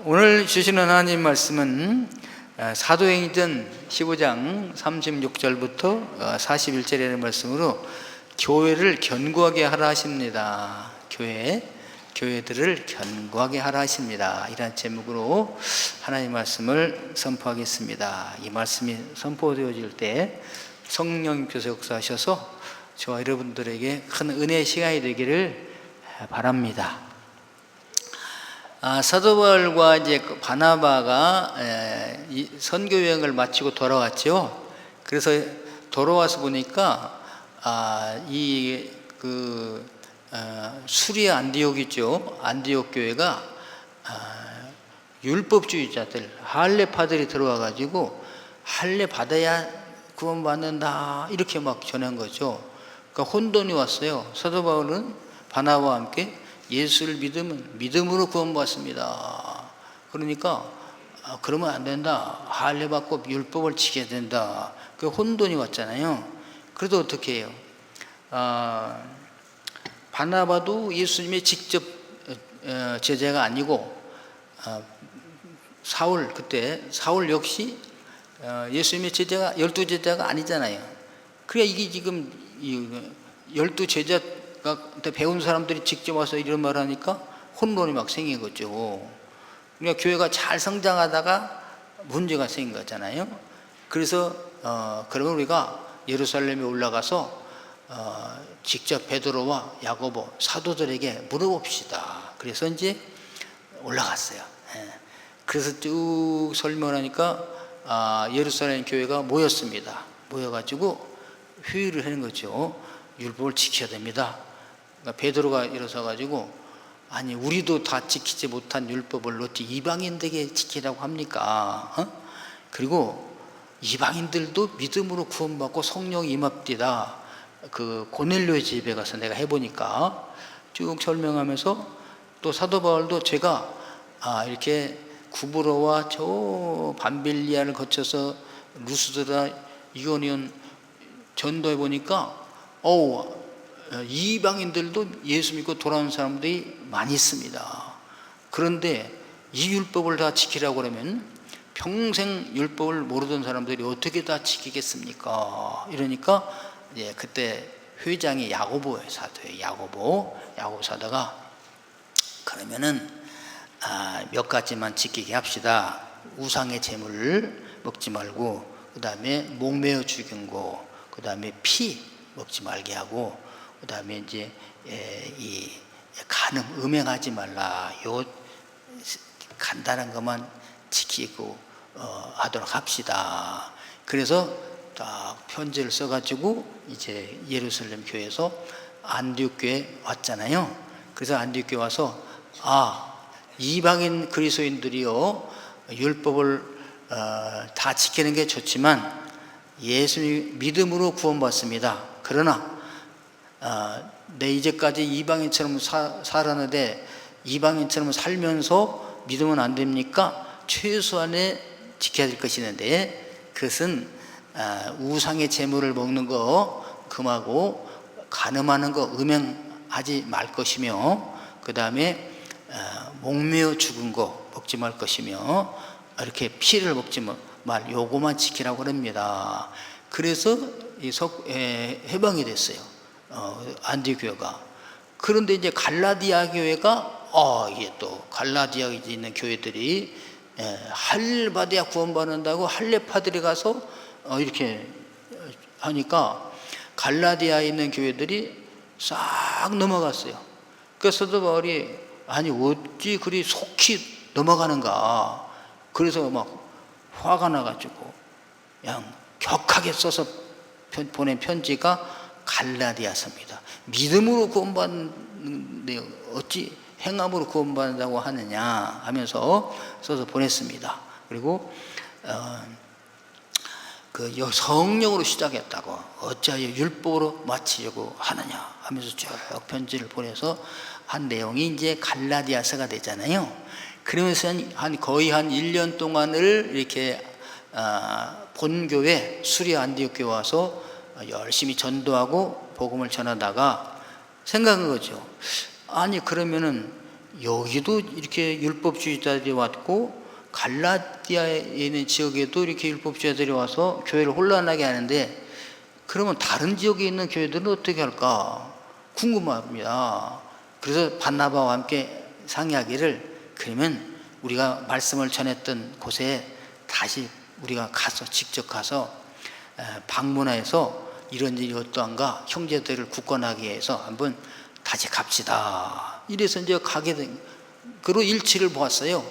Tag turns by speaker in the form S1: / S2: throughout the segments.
S1: 오늘 주시는 하나님 말씀은 사도행전 15장 36절부터 41절이라는 말씀으로 교회를 견고하게 하라 하십니다. 교회들을 견고하게 하라 하십니다. 이런 제목으로 하나님 말씀을 선포하겠습니다. 이 말씀이 선포되어질 때 성령님께서 역사하셔서 저와 여러분들에게 큰 은혜의 시간이 되기를 바랍니다. 사도 바울과 이제 바나바가 선교 여행을 마치고 돌아왔죠. 그래서 돌아와서 보니까 수리아 안디옥이죠. 안디옥 교회가 율법주의자들 할례파들이 들어와 가지고 할례 받아야 구원받는다 이렇게 막 전한 거죠. 그러니까 혼돈이 왔어요. 사도 바울은 바나바와 함께 예수를 믿으면 믿음으로 구원받습니다. 그러니까 그러면 안 된다. 할례 받고 율법을 지켜야 된다. 그 혼돈이 왔잖아요. 그래도 어떻게 해요? 바나바도 예수님의 직접 제자가 아니고 사울 역시 예수님의 제자가 12제자가 아니잖아요. 그러니까 이게 지금 12제자 배운 사람들이 직접 와서 이런 말 하니까 혼돈이 막 생긴 거죠. 그러니까 교회가 잘 성장하다가 문제가 생긴 거잖아요. 그래서 그러면 우리가 예루살렘에 올라가서 직접 베드로와 야고보 사도들에게 물어봅시다. 그래서 이제 올라갔어요. 그래서 쭉 설명하니까 예루살렘 교회가 모였습니다. 모여가지고 회의를 하는 거죠. 율법을 지켜야 됩니다. 그러니까 베드로가 일어서 가지고 아니 우리도 다 지키지 못한 율법을 어찌 이방인들에게 지키라고 합니까? 그리고 이방인들도 믿음으로 구원받고 성령이 임합디다. 그 고넬료의 집에 가서 내가 해보니까 쭉 설명하면서 또 사도 바울도 제가 이렇게 구브로와 저 밤빌리아를 거쳐서 루스드라 이고니온 전도해 보니까 이방인들도 예수 믿고 돌아온 사람들이 많이 있습니다. 그런데 이 율법을 다 지키라고 그러면 평생 율법을 모르던 사람들이 어떻게 다 지키겠습니까? 이러니까 그때 회장이 야고보예요. 사도예요. 야고보 사도가 그러면은 몇 가지만 지키게 합시다. 우상의 제물을 먹지 말고, 그 다음에 목매어 죽인 거, 그 다음에 피 먹지 말게 하고, 그 다음에 이제 이 간음 음행하지 말라. 요 간단한 것만 지키고 하도록 합시다. 그래서 딱 편지를 써가지고 이제 예루살렘 교회에서 안디옥 교회 왔잖아요. 그래서 안디옥 교회 와서 이방인 그리스도인들이요 율법을 다 지키는 게 좋지만 예수님 믿음으로 구원받습니다. 그러나 내 이제까지 이방인처럼 살았는데 이방인처럼 살면서 믿으면 안 됩니까? 최소한에 지켜야 될 것이 있는데 그것은 우상의 제물을 먹는 거 금하고 간음하는 거 음행하지 말 것이며, 그 다음에 목매어 죽은 거 먹지 말 것이며, 이렇게 피를 먹지 말 요거만 지키라고 합니다. 그래서 해방이 됐어요. 안디옥 교회가. 그런데 이제 갈라디아 교회가 이게 또 갈라디아에 있는 교회들이 할례 받아야 구원받는다고 할례파들이 가서 이렇게 하니까 갈라디아에 있는 교회들이 싹 넘어갔어요. 그래서 사도 바울이 아니 어찌 그리 속히 넘어가는가. 그래서 막 화가 나가지고 그냥 격하게 써서 보낸 편지가 갈라디아서입니다. 믿음으로 구원받는데 어찌 행함으로 구원받는다고 하느냐 하면서 써서 보냈습니다. 그리고 성령으로 시작했다고 어찌하여 율법으로 마치려고 하느냐 하면서 쭉 편지를 보내서 한 내용이 이제 갈라디아서가 되잖아요. 그러면서 거의 한 1년 동안을 이렇게 본교회 수리아 안디옥 교회 와서 열심히 전도하고 복음을 전하다가 생각한 거죠. 아니 그러면은 여기도 이렇게 율법주의자들이 왔고 갈라디아에 있는 지역에도 이렇게 율법주의자들이 와서 교회를 혼란하게 하는데, 그러면 다른 지역에 있는 교회들은 어떻게 할까 궁금합니다. 그래서 바나바와 함께 상의하기를, 그러면 우리가 말씀을 전했던 곳에 다시 우리가 가서 직접 가서 방문해서 이런 일이 어떠한가 형제들을 굳건하게 해서 한번 다시 갑시다. 이래서 이제 가게 된, 그리고 일치를 보았어요.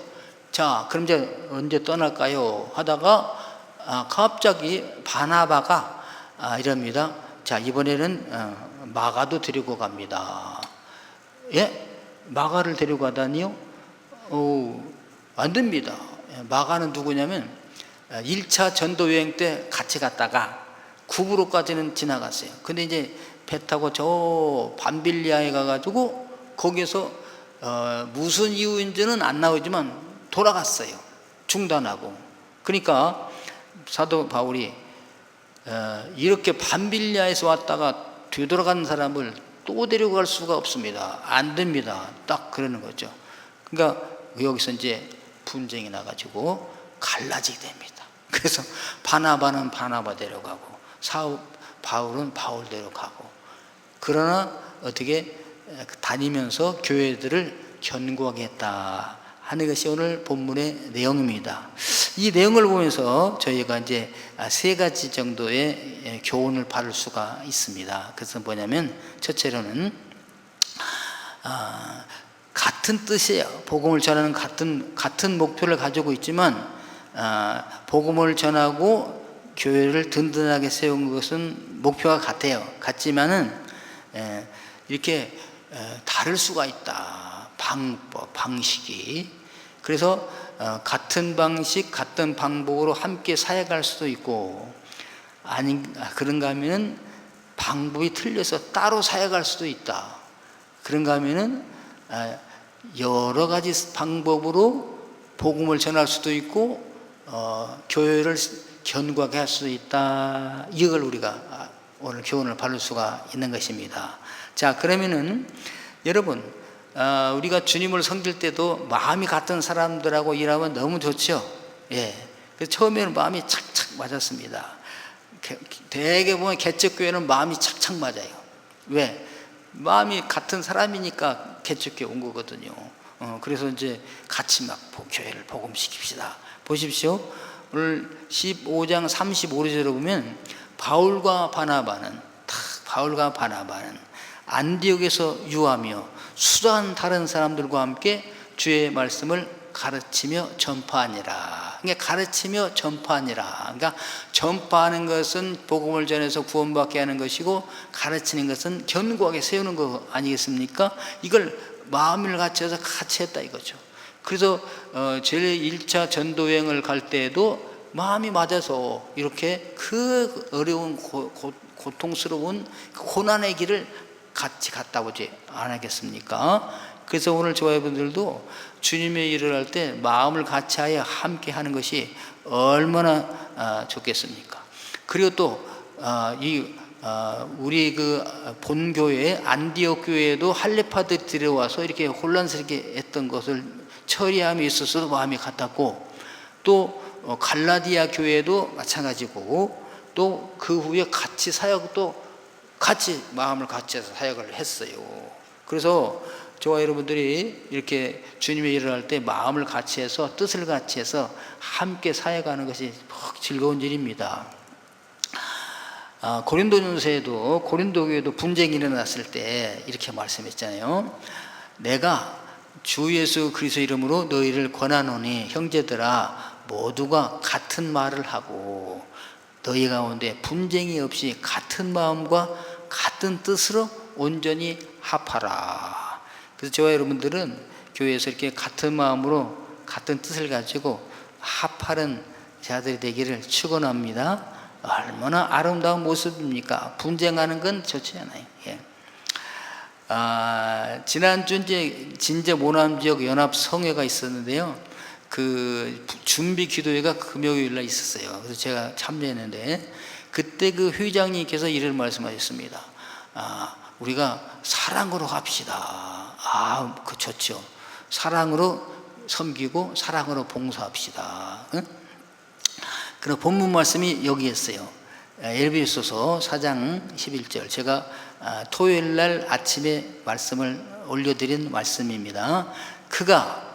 S1: 자, 그럼 이제 언제 떠날까요? 하다가 갑자기 바나바가 이럽니다. 자, 이번에는 마가도 데리고 갑니다. 예? 마가를 데리고 가다니요? 안 됩니다. 마가는 누구냐면 1차 전도여행 때 같이 갔다가 구브로까지는 지나갔어요. 근데 이제 배 타고 저 밤빌리아에 가가지고 거기서 무슨 이유인지는 안 나오지만 돌아갔어요. 중단하고. 그러니까 사도 바울이 이렇게 밤빌리아에서 왔다가 되돌아가는 사람을 또 데려갈 수가 없습니다. 안 됩니다. 딱 그러는 거죠. 그러니까 여기서 이제 분쟁이 나가지고 갈라지게 됩니다. 그래서 바나바는 바나바 데려가고 바울은 바울 데려가고, 그러나 어떻게 다니면서 교회들을 견고하게 했다 하는 것이 오늘 본문의 내용입니다. 이 내용을 보면서 저희가 이제 세 가지 정도의 교훈을 받을 수가 있습니다. 그래서 뭐냐면, 첫째로는 같은 뜻이에요. 복음을 전하는 같은 목표를 가지고 있지만 복음을 전하고 교회를 든든하게 세운 것은 목표가 같아요. 같지만은 이렇게 다를 수가 있다. 방법, 방식이. 그래서 같은 방식, 같은 방법으로 함께 사역할 수도 있고, 그런가 하면은 방법이 틀려서 따로 사역할 수도 있다. 그런가 하면은 여러 가지 방법으로 복음을 전할 수도 있고 교회를 견고하게 할 수도 있다. 이걸 우리가 오늘 교훈을 받을 수가 있는 것입니다. 자, 그러면은 여러분, 우리가 주님을 섬길 때도 마음이 같은 사람들하고 일하면 너무 좋죠. 예. 그래서 처음에는 마음이 착착 맞았습니다. 대개 보면 개척교회는 마음이 착착 맞아요. 왜? 마음이 같은 사람이니까 개척교회 온 거거든요. 그래서 이제 같이 막 교회를 복음시킵시다. 보십시오. 오늘 15장 35절에 보면 바울과 바나바는 안디옥에서 유하며 수많은 다른 사람들과 함께 주의 말씀을 가르치며 전파하니라. 그러니까 가르치며 전파하니라. 그러니까 전파하는 것은 복음을 전해서 구원받게 하는 것이고, 가르치는 것은 견고하게 세우는 거 아니겠습니까? 이걸 마음을 같이 해서 같이 했다 이거죠. 그래서 제1차 전도여행을 갈 때에도 마음이 맞아서 이렇게 그 어려운 고통스러운 고난의 길을 같이 갔다 오지 않았겠습니까? 그래서 오늘 저와분들도 주님의 일을 할 때 마음을 같이 하여 함께 하는 것이 얼마나 좋겠습니까? 그리고 또 우리 그 본교회 안디옥 교회에도 할례파들이 들어와서 이렇게 혼란스럽게 했던 것을 처리함에 있어서도 마음이 같았고, 또 갈라디아 교회도 마찬가지고, 또 그 후에 같이 사역도 같이 마음을 같이 해서 사역을 했어요. 그래서 저와 여러분들이 이렇게 주님의 일을 할 때 마음을 같이 해서 뜻을 같이 해서 함께 사역하는 것이 즐거운 일입니다. 고린도전서에도 고린도 교회도 분쟁이 일어났을 때 이렇게 말씀했잖아요. 내가 주 예수 그리스도 이름으로 너희를 권하노니 형제들아 모두가 같은 말을 하고 너희 가운데 분쟁이 없이 같은 마음과 같은 뜻으로 온전히 합하라. 그래서 저와 여러분들은 교회에서 이렇게 같은 마음으로 같은 뜻을 가지고 합하는 자들이 되기를 축원합니다. 얼마나 아름다운 모습입니까? 분쟁하는 건 좋지 않아요. 예. 지난주 이제 진제 모남 지역 연합 성회가 있었는데요. 그 준비 기도회가 금요일 날 있었어요. 그래서 제가 참여했는데 그때 그 회장님께서 이런 말씀하셨습니다. 우리가 사랑으로 합시다. 그 좋죠. 사랑으로 섬기고 사랑으로 봉사합시다. 응? 그럼 본문 말씀이 여기 있어요. 에베소서 4장 11절. 제가 토요일 날 아침에 말씀을 올려드린 말씀입니다. 그가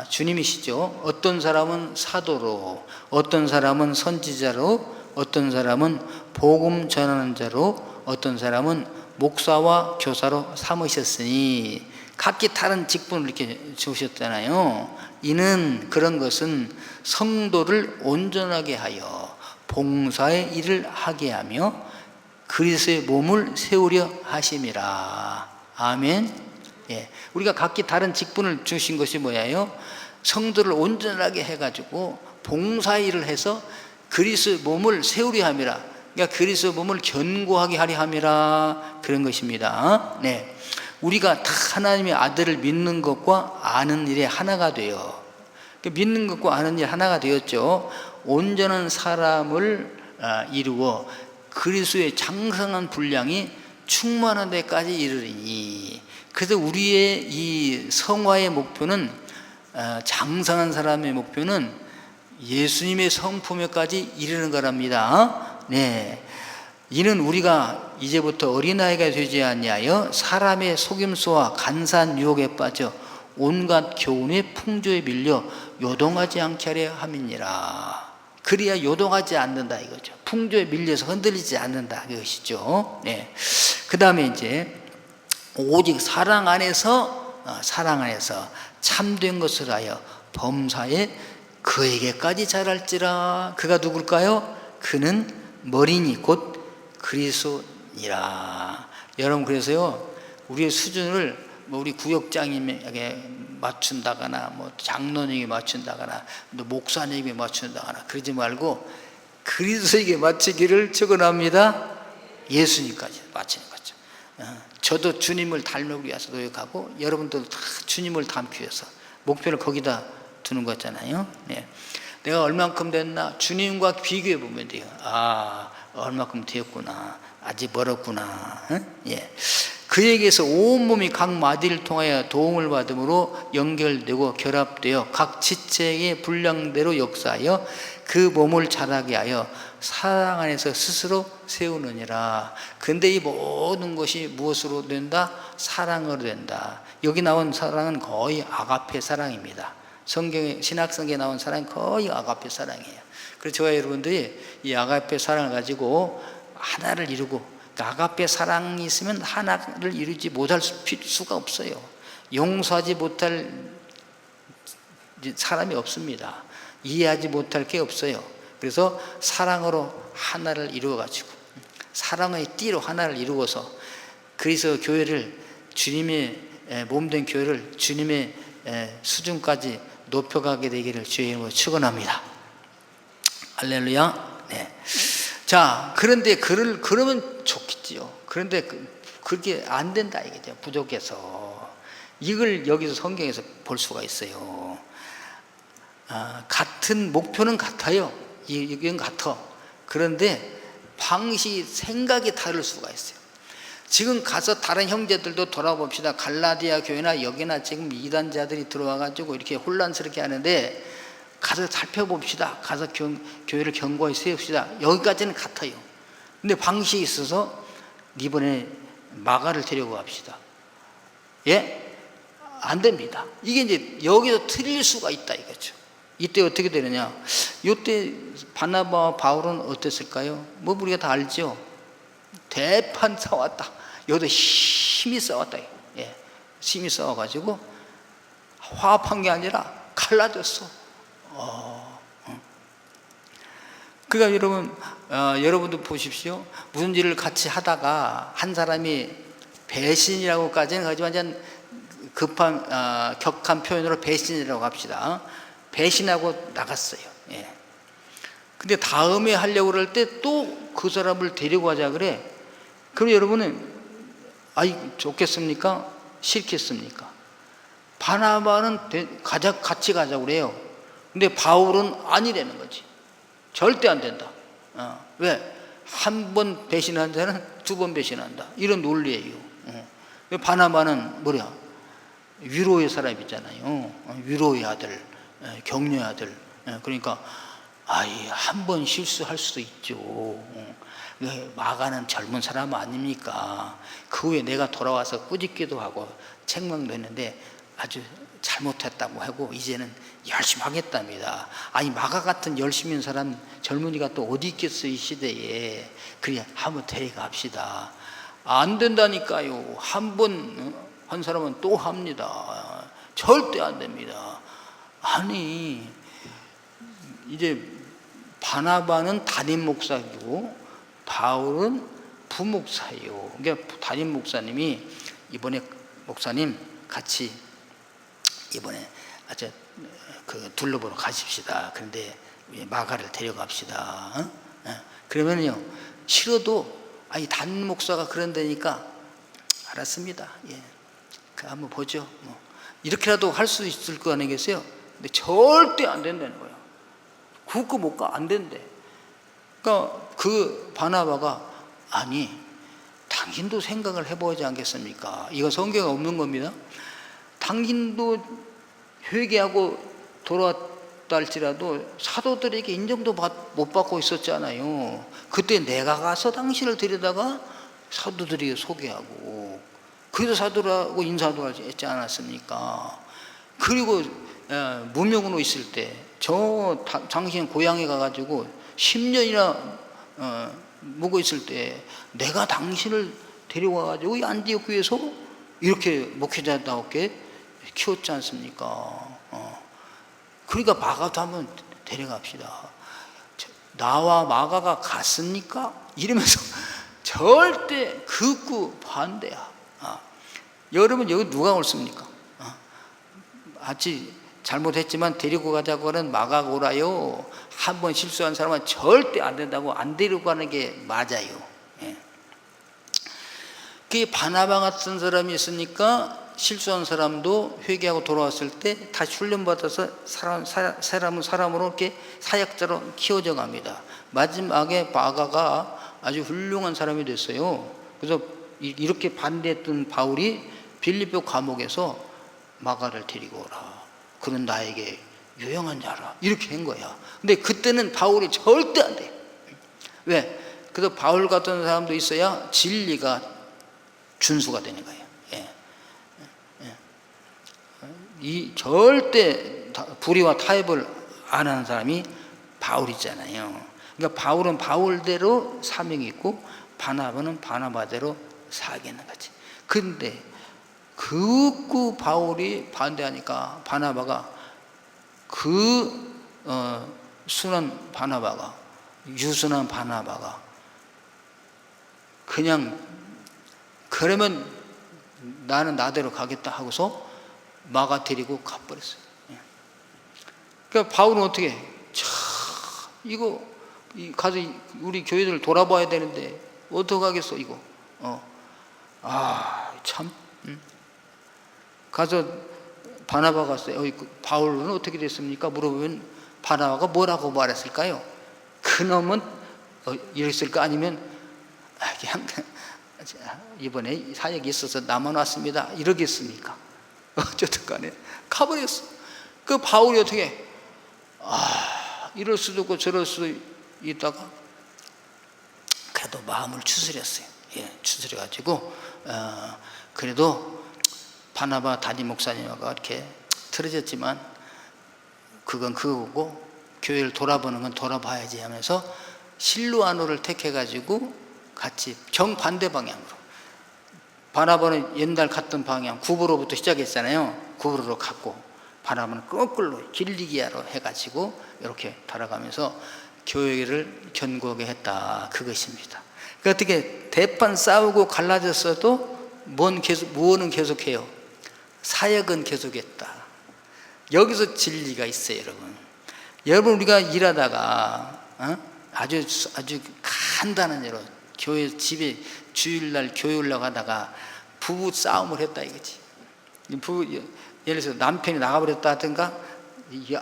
S1: 주님이시죠. 어떤 사람은 사도로, 어떤 사람은 선지자로, 어떤 사람은 복음 전하는 자로, 어떤 사람은 목사와 교사로 삼으셨으니 각기 다른 직분을 이렇게 주셨잖아요. 이는 그런 것은 성도를 온전하게 하여 봉사의 일을 하게 하며 그리스도의 몸을 세우려 하심이라. 아멘. 예, 우리가 각기 다른 직분을 주신 것이 뭐예요? 성도를 온전하게 해가지고 봉사의 일을 해서 그리스도의 몸을 세우려 함이라. 그러니까 그리스도의 몸을 견고하게 하려 함이라. 그런 것입니다. 네, 우리가 다 하나님의 아들을 믿는 것과 아는 일에 하나가 돼요. 믿는 것과 아는 일 하나가 되었죠. 온전한 사람을 이루어 그리스도의 장성한 분량이 충만한 데까지 이르리니. 그래서 우리의 이 성화의 목표는, 장성한 사람의 목표는 예수님의 성품에까지 이르는 거랍니다. 네, 이는 우리가 이제부터 어린아이가 되지 아니하여 사람의 속임수와 간사한 유혹에 빠져 온갖 교훈의 풍조에 밀려 요동하지 않게 하려 함이니라. 그래야 요동하지 않는다 이거죠. 풍조에 밀려서 흔들리지 않는다 이것이죠. 네. 그 다음에 이제 오직 사랑 안에서 참된 것을 하여 범사에 그에게까지 자랄지라. 그가 누굴까요? 그는 머리니 곧 그리스도니라. 여러분, 그래서요, 우리의 수준을 우리 구역장님에게 맞춘다거나 장로님에게 맞춘다거나 목사님에게 맞춘다거나 그러지 말고 그리스도에게 맞추기를 축원합니다. 예수님까지 맞추는 거죠. 저도 주님을 닮기 위해서 노력하고 여러분들도 다 주님을 닮기 위해서 목표를 거기다 두는 거잖아요. 네. 내가 얼만큼 됐나 주님과 비교해 보면 돼요. 얼만큼 되었구나, 아직 멀었구나. 예. 그에게서 온몸이 각 마디를 통하여 도움을 받음으로 연결되고 결합되어 각 지체의 분량대로 역사하여 그 몸을 자라게 하여 사랑 안에서 스스로 세우느니라. 근데 이 모든 것이 무엇으로 된다? 사랑으로 된다. 여기 나온 사랑은 거의 아가페 사랑입니다. 성경에, 신학성경에 나온 사랑은 거의 아가페 사랑이에요. 그래서 저와 여러분들이 이 아가페 사랑을 가지고 하나를 이루고, 아가페 사랑이 있으면 하나를 이루지 못할 수가 없어요. 용서하지 못할 사람이 없습니다. 이해하지 못할 게 없어요. 그래서 사랑으로 하나를 이루어가지고, 사랑의 띠로 하나를 이루어서 그래서 교회를, 주님의 몸된 교회를 주님의 수준까지 높여가게 되기를 주의 이름으로 축원합니다. 할렐루야. 네. 자, 그런데 그러면 좋겠지요. 그런데 그게 안 된다 이거죠. 부족해서. 이걸 여기서 성경에서 볼 수가 있어요. 같은 목표는 같아요. 이건 같아. 그런데 방식이, 생각이 다를 수가 있어요. 지금 가서 다른 형제들도 돌아봅시다. 갈라디아 교회나 여기나 지금 이단자들이 들어와가지고 이렇게 혼란스럽게 하는데, 가서 살펴봅시다. 가서 교회를 견고히 세웁시다. 여기까지는 같아요. 근데 방식이 있어서 이번에 마가를 데리고 갑시다. 예? 안 됩니다. 이게 이제 여기서 틀릴 수가 있다 이거죠. 이때 어떻게 되느냐? 이때 바나바와 바울은 어땠을까요? 우리가 다 알죠. 대판 싸웠다. 여기도 힘이 싸웠다. 예, 힘이 싸워가지고 화합한 게 아니라 갈라졌어. 그러니까 여러분, 여러분도 보십시오. 무슨 일을 같이 하다가 한 사람이 배신이라고까지는 하지만 격한 표현으로 배신이라고 합시다. 배신하고 나갔어요. 예. 근데 다음에 하려고 그럴 때 또 그 사람을 데리고 가자 그래. 그럼 여러분은 좋겠습니까? 싫겠습니까? 바나바는 같이 가자고 그래요. 근데 바울은 아니라는 거지. 절대 안 된다. 왜? 한 번 배신한 자는 두 번 배신한다. 이런 논리예요. 바나바는 뭐냐? 위로의 사람 있잖아요. 위로의 아들, 격려의 아들. 그러니까 한 번 실수할 수도 있죠. 마가는 젊은 사람 아닙니까? 그 후에 내가 돌아와서 꾸짖기도 하고 책망도 했는데 아주 잘못했다고 하고 이제는 열심히 하겠답니다. 마가 같은 열심히 한 사람 젊은이가 또 어디 있겠어요, 이 시대에. 그래, 한번 데려갑시다. 안 된다니까요. 한 번 한 사람은 또 합니다. 절대 안 됩니다. 이제 바나바는 담임 목사이고 바울은 부목사예요. 그러니까 담임 목사님이 이번에 목사님 같이 이번에 둘러보러 가십시다. 그런데 마가를 데려갑시다. 그러면요, 싫어도 담임 목사가 그런다니까 알았습니다. 한번 보죠. 이렇게라도 할 수 있을 거 아니겠어요? 근데 절대 안 된다는 거예요. 굳고 못 가, 안 된대. 그러니까 그 바나바가 당신도 생각을 해보지 않겠습니까? 이거 성경에 없는 겁니다. 당신도 회개하고 돌아왔다 할지라도 사도들에게 인정도 못 받고 있었잖아요. 그때 내가 가서 당신을 데려다가 사도들에게 소개하고 그래도 사도라고 인사도 했지 않았습니까? 그리고 무명으로 있을 때 당신 고향에 가가지고 10년이나 묵어 있을 때 내가 당신을 데려와가지고 이 안디옥 교회에서 이렇게 목회자답게 키웠지 않습니까? 그러니까 마가도 한번 데려갑시다. 나와 마가가 같습니까? 이러면서 절대 극구 반대야. 여러분 여기 누가 옳습니까? 아직 잘못했지만 데리고 가자고 하는 마가가 옳아요? 한 번 실수한 사람은 절대 안 된다고 안 데리고 가는 게 맞아요. 그게 바나바 같은 사람이 있으니까 실수한 사람도 회개하고 돌아왔을 때 다시 훈련받아서 사람은 사람으로 이렇게 사역자로 키워져 갑니다. 마지막에 마가가 아주 훌륭한 사람이 됐어요. 그래서 이렇게 반대했던 바울이 빌립보 감옥에서 마가를 데리고 오라. 그는 나에게 유용한 자라. 이렇게 한 거야. 근데 그때는 바울이 절대 안 돼. 왜? 그래서 바울 같은 사람도 있어야 진리가 준수가 되는 거예요. 이 절대 불의와 타협을 안 하는 사람이 바울이잖아요. 그러니까 바울은 바울대로 사명이 있고 바나바는 바나바대로 사역이 있는 거지. 근데 극구 바울이 반대하니까 바나바가 순한 바나바가 유순한 바나바가 그냥 그러면 나는 나대로 가겠다 하고서 마가 데리고 가버렸어요. 그러니까 바울은 어떻게 해? 이거 가서 우리 교회들 돌아봐야 되는데 어떡하겠어 이거. 참. 가서 바나바가 갔어요. 바울은 어떻게 됐습니까? 물어보면 바나바가 뭐라고 말했을까요? 그놈은 이랬을까? 아니면 그냥 이번에 사역이 있어서 나만 왔습니다 이러겠습니까? 어쨌든 간에 가버렸어. 그 바울이 어떻게 이럴 수도 있고 저럴 수도 있다가 그래도 마음을 추스렸어요. 추스려가지고 그래도 바나바 담임 목사님하고 이렇게 틀어졌지만 그건 그거고 교회를 돌아보는 건 돌아봐야지 하면서 실루아노를 택해가지고 같이 정반대 방향으로, 바나바는 옛날 갔던 방향 구브로부터 시작했잖아요. 구브로로 갔고 바나바는 거꾸로 길리기아로 해가지고 이렇게 돌아가면서 교회를 견고하게 했다, 그것입니다. 그러니까 어떻게 대판 싸우고 갈라졌어도 무엇은 계속해요? 사역은 계속했다. 여기서 진리가 있어요, 여러분. 여러분 우리가 일하다가 아주 간단한 예로 교회 집에 주일날 교회 올라가다가 부부 싸움을 했다 이거지. 예를 들어서 남편이 나가버렸다 하든가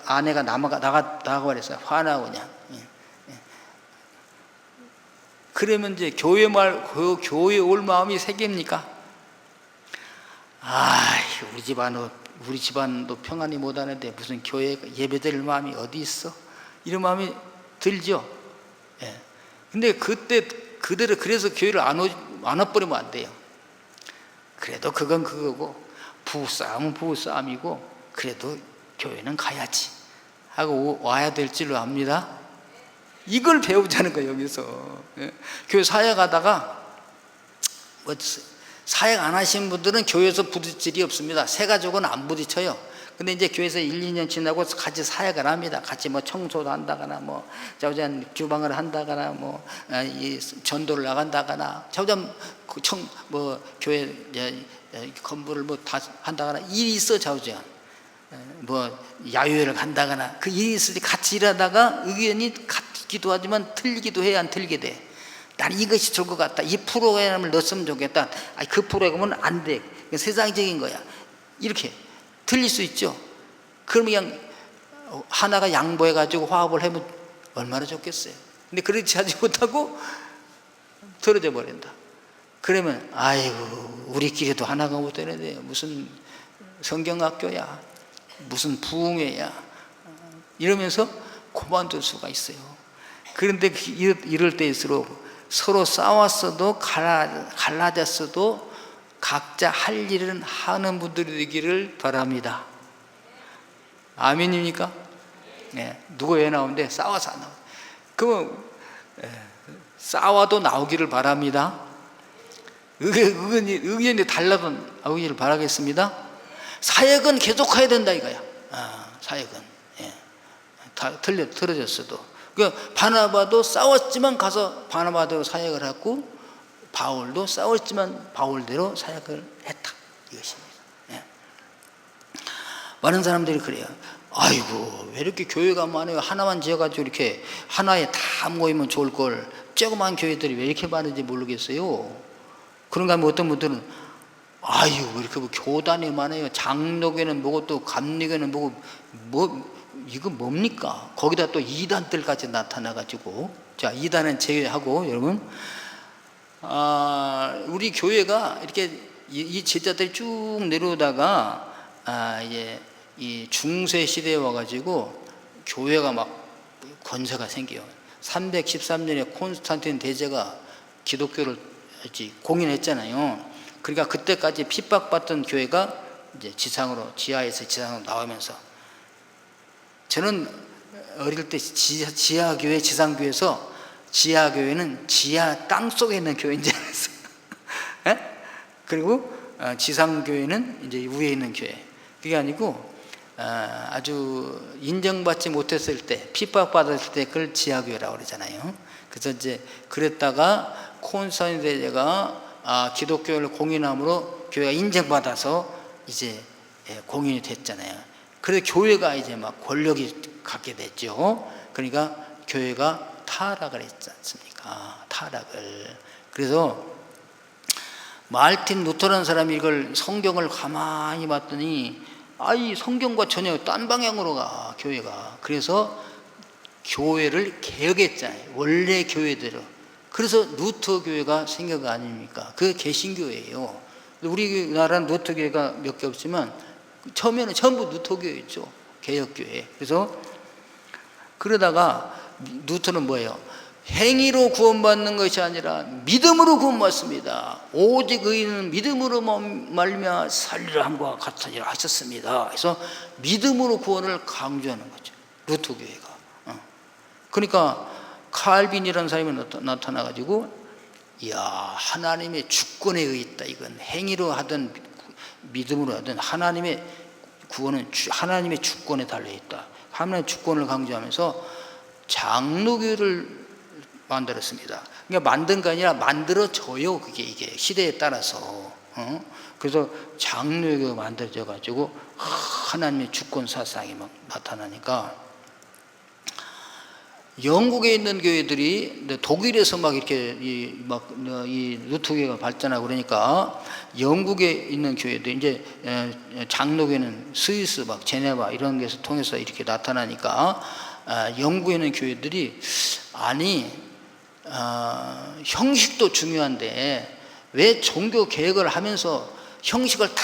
S1: 아내가 나가버렸어요. 화나고 그냥. 그러면 이제 교회 올 마음이 세 개입니까? 우리 집안도 평안히 못하는데 무슨 교회 예배드릴 마음이 어디 있어? 이런 마음이 들죠. 예. 근데 그때 그대로 그래서 교회를 안 와버리면 안 돼요. 그래도 그건 그거고, 부부싸움은 부부싸움이고, 그래도 교회는 가야지 하고 와야 될 줄로 압니다. 이걸 배우자는 거예요, 여기서. 예. 교회 사역하다가 사역 안 하시는 분들은 교회에서 부딪힐 일이 없습니다. 새 가족은 안 부딪혀요. 근데 이제 교회에서 1, 2년 지나고 같이 사역을 합니다. 같이 뭐 청소도 한다거나, 뭐, 자우전 주방을 한다거나, 뭐, 이 전도를 나간다거나, 자우전 교회 건물을 뭐 다 한다거나, 일이 있어, 자우전. 뭐, 야유회를 간다거나, 그 일이 있을 때 같이 일하다가 의견이 같기도 하지만 틀리기도 해야 안 틀리게 돼. 난 이것이 좋을 것 같다. 이 프로그램을 넣었으면 좋겠다. 그 프로그램은 안 돼. 세상적인 거야. 이렇게 틀릴 수 있죠. 그러면 그냥 하나가 양보해가지고 화합을 하면 얼마나 좋겠어요. 근데 그렇지 하지 못하고 떨어져 버린다. 그러면 아이고, 우리끼리도 하나가 못 되는데 무슨 성경학교야, 무슨 부흥회야, 이러면서 그만둘 수가 있어요. 그런데 이럴 때일수록 서로 싸웠어도 갈라졌어도 각자 할 일은 하는 분들이 되기를 바랍니다. 아멘입니까? 네. 누구 왜 나오는데 싸워서 안 나와. 그러면 싸워도 나오기를 바랍니다. 의견이 달라도 나오기를 바라겠습니다. 사역은 계속해야 된다 이거야. 사역은 다 틀어졌어도. 바나바도 싸웠지만 가서 바나바대로 사역을 하고, 바울도 싸웠지만 바울대로 사역을 했다, 이것입니다. 예. 많은 사람들이 그래요. 아이고, 왜 이렇게 교회가 많아요? 하나만 지어가지고 이렇게 하나에 다 모이면 좋을 걸, 조그만 교회들이 왜 이렇게 많은지 모르겠어요. 그런가 하면 어떤 분들은 아이고, 왜 이렇게 뭐 교단이 많아요? 장로교는 뭐고 또 감리교는 뭐고, 이거 뭡니까? 거기다 또 이단들까지 나타나가지고, 자, 이단은 제외하고, 여러분, 우리 교회가 이렇게 이 제자들이 쭉 내려오다가, 이제 이 중세 시대에 와가지고 교회가 막 권세가 생겨요. 313년에 콘스탄틴 대제가 기독교를 공인했잖아요. 그러니까 그때까지 핍박받던 교회가 이제 지하에서 지상으로 나오면서, 저는 어릴 때 지하교회, 지상교회에서 지하교회는 지하 땅속에 있는 교회인 줄 알았어요. 그리고 지상교회는 이제 위에 있는 교회. 그게 아니고 아주 인정받지 못했을 때, 핍박받았을 때 그걸 지하교회라고 그러잖아요. 그래서 이제 그랬다가 콘스탄틴 대제가 기독교를 공인함으로 교회가 인정받아서 이제 공인이 됐잖아요. 그래서 교회가 이제 막 권력이 갖게 됐죠. 그러니까 교회가 타락을 했지 않습니까? 타락을. 그래서 마르틴 루터라는 사람이 이걸 성경을 가만히 봤더니 이 성경과 전혀 딴 방향으로 가, 교회가. 그래서 교회를 개혁했잖아요. 원래 교회대로. 그래서 루터 교회가 생긴 거 아닙니까? 그게 개신교회예요. 우리나라는 루터 교회가 몇 개 없지만 처음에는 전부 루터교였죠. 개혁교회. 그래서 그러다가 루터는 뭐예요? 행위로 구원받는 것이 아니라 믿음으로 구원받습니다. 오직 의인은 믿음으로 말미암아 살리라 함과 같으니라 하셨습니다. 그래서 믿음으로 구원을 강조하는 거죠, 루터교회가. 그러니까 칼빈이라는 사람이 나타나가지고, 이야, 하나님의 주권에 의있다. 이건 행위로 하든 믿음으로 하든 하나님의 구원은 하나님의 주권에 달려있다. 하나님의 주권을 강조하면서 장로교를 만들었습니다. 그러니까 만든 게 아니라 만들어져요. 이게 시대에 따라서. 그래서 장로교가 만들어져 가지고 하나님의 주권 사상이 막 나타나니까, 영국에 있는 교회들이 독일에서 막 이렇게 이 루터교회가 발전하고 그러니까, 영국에 있는 교회들, 이제 장로교는 스위스 막 제네바 이런 데서 통해서 이렇게 나타나니까, 영국에 있는 교회들이 형식도 중요한데 왜 종교 개혁을 하면서 형식을 다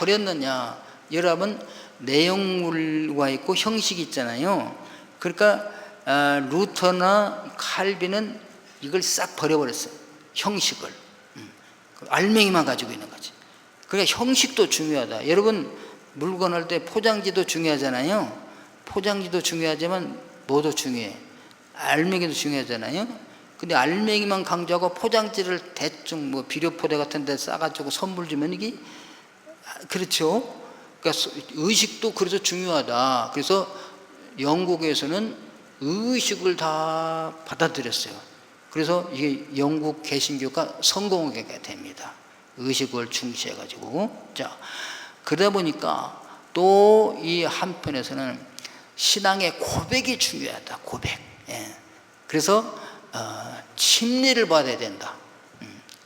S1: 버렸느냐? 여러분, 내용물과 있고 형식이 있잖아요. 그러니까 루터나 칼빈은 이걸 싹 버려버렸어요. 형식을. 알맹이만 가지고 있는 거지. 그러니까 형식도 중요하다. 여러분, 물건 할 때 포장지도 중요하잖아요. 포장지도 중요하지만 뭐도 중요해? 알맹이도 중요하잖아요. 근데 알맹이만 강조하고 포장지를 대충 뭐 비료포대 같은 데 싸가지고 선물 주면 이게 그렇죠. 그러니까 의식도 그래서 중요하다. 그래서 영국에서는 의식을 다 받아들였어요. 그래서 이게 영국 개신교가 성공하게 됩니다. 의식을 중시해가지고. 자, 그러다 보니까 또 이 한편에서는 신앙의 고백이 중요하다. 고백. 예. 그래서 침례를 받아야 된다.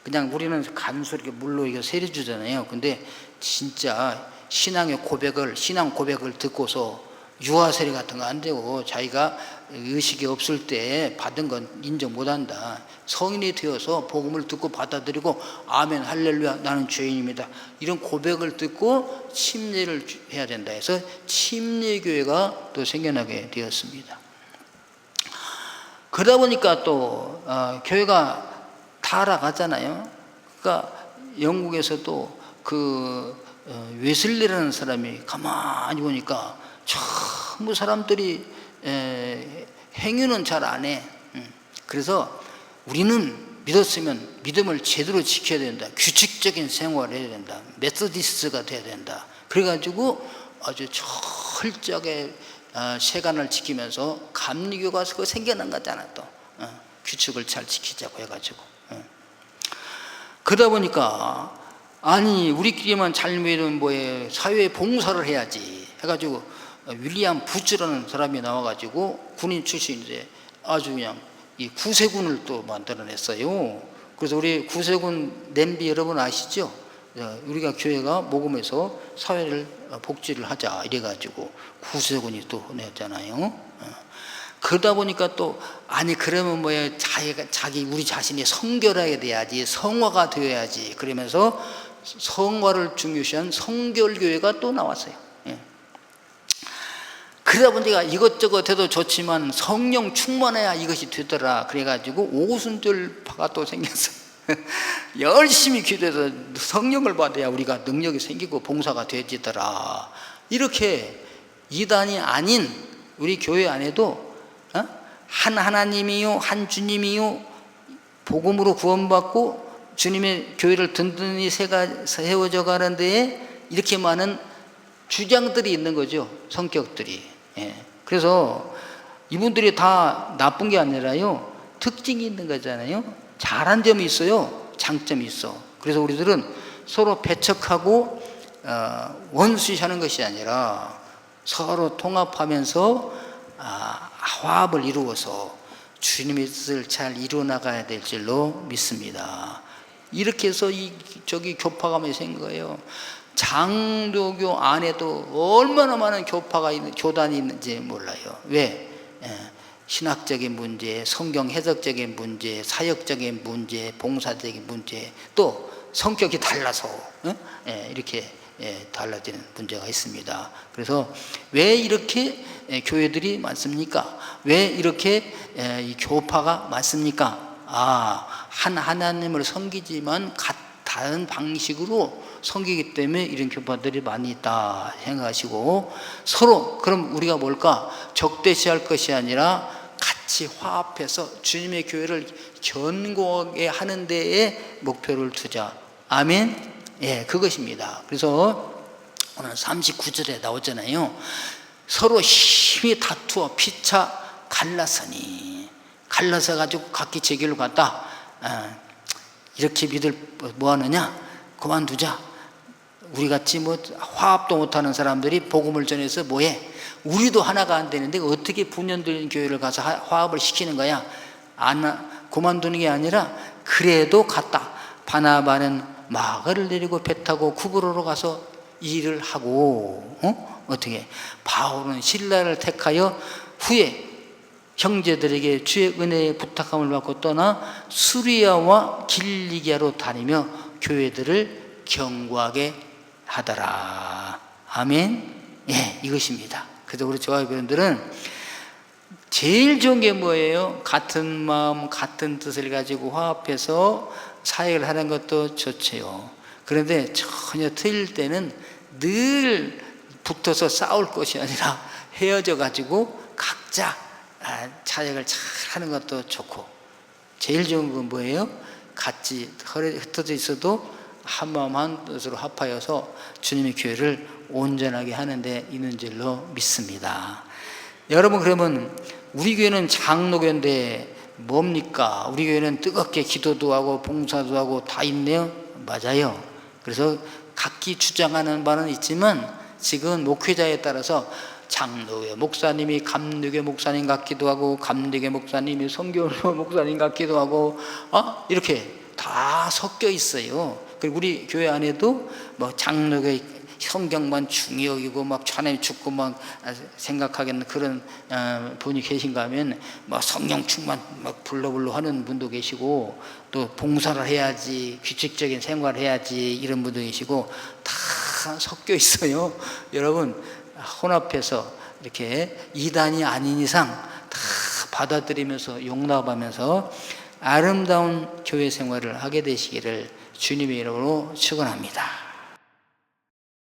S1: 그냥 우리는 간소하게 물로 이거 세례주잖아요. 근데 진짜 신앙 고백을 듣고서 유아세례 같은 거 안 되고 자기가 의식이 없을 때 받은 건 인정 못 한다. 성인이 되어서 복음을 듣고 받아들이고 아멘 할렐루야 나는 죄인입니다. 이런 고백을 듣고 침례를 해야 된다 해서 침례교회가 또 생겨나게 되었습니다. 그러다 보니까 또 교회가 타락하잖아요. 그러니까 영국에서도 그 웨슬리라는 사람이 가만히 보니까 전부 사람들이 행위는 잘 안 해. 그래서 우리는 믿었으면 믿음을 제대로 지켜야 된다. 규칙적인 생활을 해야 된다. 메소디스트가 돼야 된다. 그래가지고 아주 철저하게 세간을 지키면서 감리교가 생겨난 거잖아. 또 규칙을 잘 지키자고 해가지고. 그러다 보니까 아니 우리끼리만 잘 믿으면 뭐해, 사회에 봉사를 해야지 해가지고 윌리엄 부츠라는 사람이 나와가지고 군인 출신인데 아주 그냥 이 구세군을 또 만들어냈어요. 그래서 우리 구세군 냄비 여러분 아시죠? 우리가 교회가 모금해서 사회를 복지를 하자 이래가지고 구세군이 또 냈잖아요. 그러다 보니까 또 아니 그러면 뭐야, 자기 우리 자신이 성결하게 돼야지, 성화가 되어야지 그러면서 성화를 중요시한 성결교회가 또 나왔어요. 그러다 보니까 이것저것 해도 좋지만 성령 충만해야 이것이 되더라. 그래가지고 오순절파가 또 생겼어요. 열심히 기도해서 성령을 받아야 우리가 능력이 생기고 봉사가 되지더라. 이렇게 이단이 아닌 우리 교회 안에도 한 하나님이요, 한 주님이요, 복음으로 구원받고 주님의 교회를 든든히 세워져 가는 데에 이렇게 많은 주장들이 있는 거죠. 성격들이. 그래서 이분들이 다 나쁜 게 아니라요, 특징이 있는 거잖아요. 잘한 점이 있어요. 장점이 있어. 그래서 우리들은 서로 배척하고 원수시하는 것이 아니라 서로 통합하면서 화합을 이루어서 주님의 뜻을 잘 이루어나가야 될 줄로 믿습니다. 이렇게 해서 저기 교파가 생긴 거예요. 장로교 안에도 얼마나 많은 교단이 있는지 몰라요. 왜? 신학적인 문제, 성경 해석적인 문제, 사역적인 문제, 봉사적인 문제, 또 성격이 달라서 이렇게 달라지는 문제가 있습니다. 그래서 왜 이렇게 교회들이 많습니까? 왜 이렇게 이 교파가 많습니까? 한 하나님을 섬기지만 다른 방식으로 섬기기 때문에 이런 교파들이 많이 있다 생각하시고, 서로 그럼 우리가 뭘까? 적대시할 것이 아니라 같이 화합해서 주님의 교회를 견고하게 하는 데에 목표를 두자. 아멘. 그것입니다. 그래서 오늘 39절에 나오잖아요. 서로 힘이 다투어 피차 갈라서니, 갈라서 가지고 각기 제 길로 갔다. 이렇게 믿을 뭐 하느냐? 그만두자. 우리같이 뭐 화합도 못하는 사람들이 복음을 전해서 뭐해? 우리도 하나가 안 되는데 어떻게 분열된 교회를 가서 화합을 시키는 거야? 그만두는 게 아니라 그래도 갔다. 바나바는 마가를 내리고 배 타고 쿠브로로 가서 일을 하고, 어떻게? 바울은 실라를 택하여 후에 형제들에게 주의 은혜의 부탁함을 받고 떠나 수리아와 길리기아로 다니며 교회들을 견고하게 하더라. 아멘. 예, 이것입니다. 그래서 우리 조합원들은 제일 좋은 게 뭐예요? 같은 마음, 같은 뜻을 가지고 화합해서 사역을 하는 것도 좋지요. 그런데 전혀 틀릴 때는 늘 붙어서 싸울 것이 아니라 헤어져 가지고 각자 사역을 잘 하는 것도 좋고, 제일 좋은 건 뭐예요? 같이 흩어져 있어도 한 마음 한 뜻으로 합하여서 주님의 교회를 온전하게 하는 데 있는 줄로 믿습니다. 여러분, 그러면 우리 교회는 장로교인데 뭡니까? 우리 교회는 뜨겁게 기도도 하고 봉사도 하고 다 있네요. 맞아요. 그래서 각기 주장하는 바는 있지만 지금 목회자에 따라서 장로교 목사님이 감리교 목사님 같기도 하고, 감리교 목사님이 선교교 목사님 같기도 하고, 이렇게 다 섞여 있어요. 그리고 우리 교회 안에도 뭐 장로교 성경만 중히 여기고 막 하나님 죽고 막 생각하겠는 그런 분이 계신가 하면 뭐 성령 충만 막 불러불러 하는 분도 계시고, 또 봉사를 해야지, 규칙적인 생활을 해야지 이런 분도 계시고, 다 섞여 있어요. 여러분, 혼합해서 이렇게 이단이 아닌 이상 다 받아들이면서 용납하면서 아름다운 교회 생활을 하게 되시기를 주님의 이름으로 축원합니다.